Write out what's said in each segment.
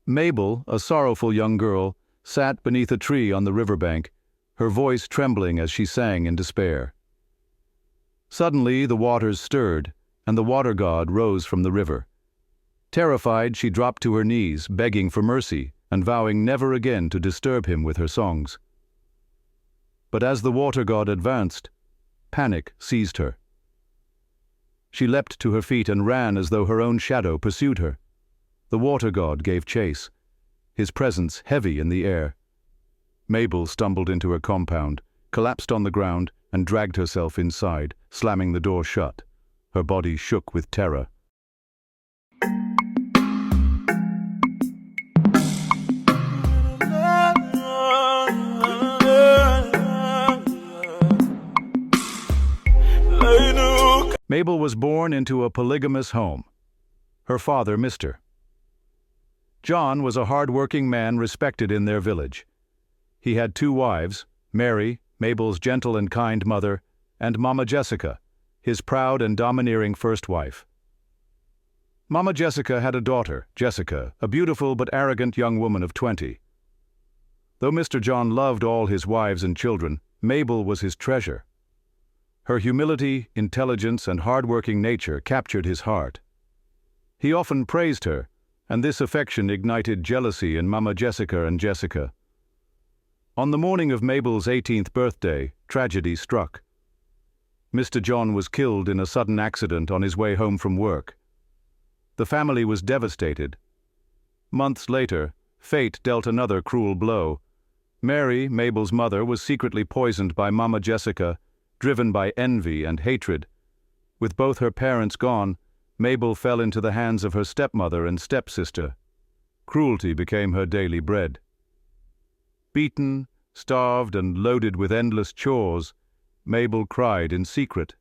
Mabel, a sorrowful young girl, sat beneath a tree on the riverbank, her voice trembling as she sang in despair. Suddenly the waters stirred, and the water god rose from the river. Terrified, she dropped to her knees, begging for mercy and vowing never again to disturb him with her songs. But as the water god advanced, panic seized her. She leapt to her feet and ran as though her own shadow pursued her. The water god gave chase, his presence heavy in the air. Mabel stumbled into her compound, collapsed on the ground, and dragged herself inside, slamming the door shut. Her body shook with terror. Mabel was born into a polygamous home. Her father missed her. John was a hard-working man respected in their village. He had 2 wives, Mary, Mabel's gentle and kind mother, and Mama Jessica, his proud and domineering first wife. Mama Jessica had a daughter, Jessica, a beautiful but arrogant young woman of 20. Though Mr. John loved all his wives and children, Mabel was his treasure. Her humility, intelligence, and hard-working nature captured his heart. He often praised her, and this affection ignited jealousy in Mama Jessica and Jessica. On the morning of Mabel's 18th birthday, tragedy struck. Mr. John was killed in a sudden accident on his way home from work. The family was devastated. Months later, fate dealt another cruel blow. Mary, Mabel's mother, was secretly poisoned by Mama Jessica, driven by envy and hatred. With both her parents gone, Mabel fell into the hands of her stepmother and stepsister. Cruelty became her daily bread. Beaten, starved, and loaded with endless chores, Mabel cried in secret.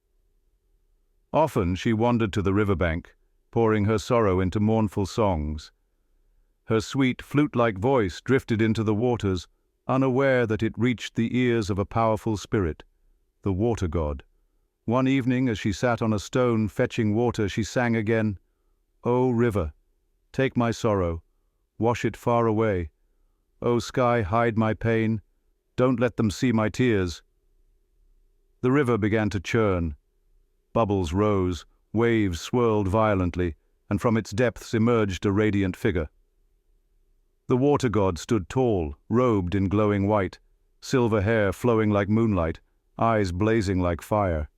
Often she wandered to the riverbank, pouring her sorrow into mournful songs. Her sweet, flute-like voice drifted into the waters, unaware that it reached the ears of a powerful spirit, the water god. One evening, as she sat on a stone fetching water, she sang again, "O river, take my sorrow, wash it far away. O sky, hide my pain, don't let them see my tears." The river began to churn. Bubbles rose, waves swirled violently, and from its depths emerged a radiant figure. The water god stood tall, robed in glowing white, silver hair flowing like moonlight, eyes blazing like fire.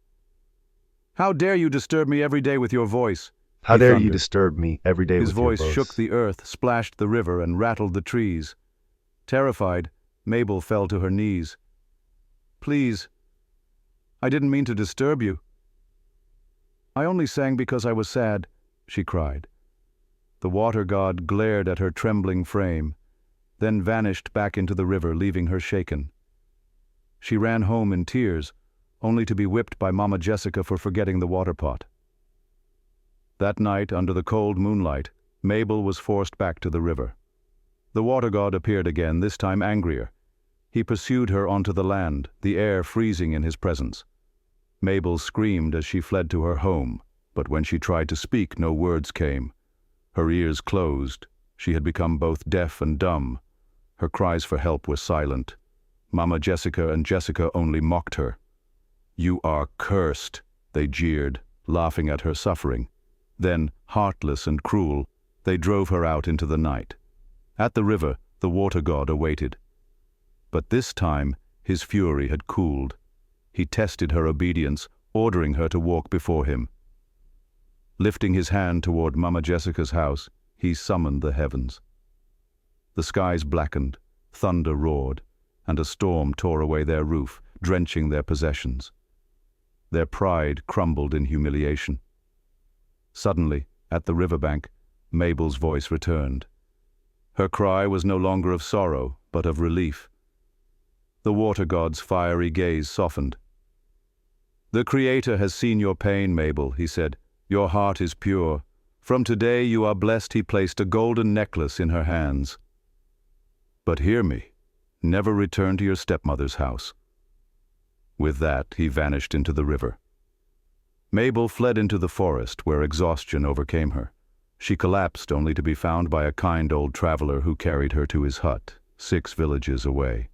"How dare you disturb me every day with your voice?" How he dare thundered. you disturb me every day His with your voice shook the earth, splashed the river, and rattled the trees. Terrified, Mabel fell to her knees. "Please, I didn't mean to disturb you. I only sang because I was sad," she cried. The water god glared at her trembling frame, then vanished back into the river, leaving her shaken. She ran home in tears, only to be whipped by Mama Jessica for forgetting the water pot. That night, under the cold moonlight, Mabel was forced back to the river. The water god appeared again, this time angrier. He pursued her onto the land, the air freezing in his presence. Mabel screamed as she fled to her home, but when she tried to speak, no words came. Her ears closed. She had become both deaf and dumb. Her cries for help were silent. Mama Jessica and Jessica only mocked her. "You are cursed," they jeered, laughing at her suffering. Then, heartless and cruel, they drove her out into the night. At the river, the water god awaited. But this time, his fury had cooled. He tested her obedience, ordering her to walk before him. Lifting his hand toward Mama Jessica's house, he summoned the heavens. The skies blackened, thunder roared, and a storm tore away their roof, drenching their possessions. Their pride crumbled in humiliation. Suddenly, at the riverbank, Mabel's voice returned. Her cry was no longer of sorrow, but of relief. The water god's fiery gaze softened. "The Creator has seen your pain, Mabel," he said. "Your heart is pure. From today you are blessed." He placed a golden necklace in her hands. "But hear me, never return to your stepmother's house." With that, he vanished into the river. Mabel fled into the forest, where exhaustion overcame her. She collapsed only to be found by a kind old traveler who carried her to his hut, 6 villages away.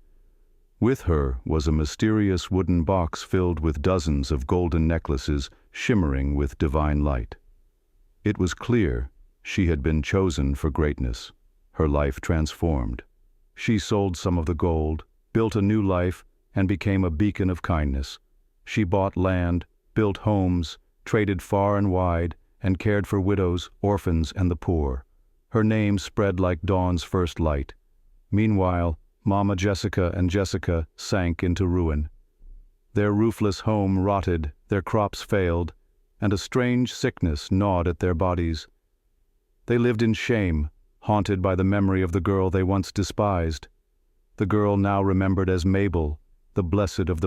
With her was a mysterious wooden box filled with dozens of golden necklaces shimmering with divine light. It was clear she had been chosen for greatness, her life transformed. She sold some of the gold, built a new life, and became a beacon of kindness. She bought land, built homes, traded far and wide, and cared for widows, orphans, and the poor. Her name spread like dawn's first light. Meanwhile, Mama Jessica and Jessica sank into ruin. Their roofless home rotted, their crops failed, and a strange sickness gnawed at their bodies. They lived in shame, haunted by the memory of the girl they once despised. The girl now remembered as Mabel, the blessed of the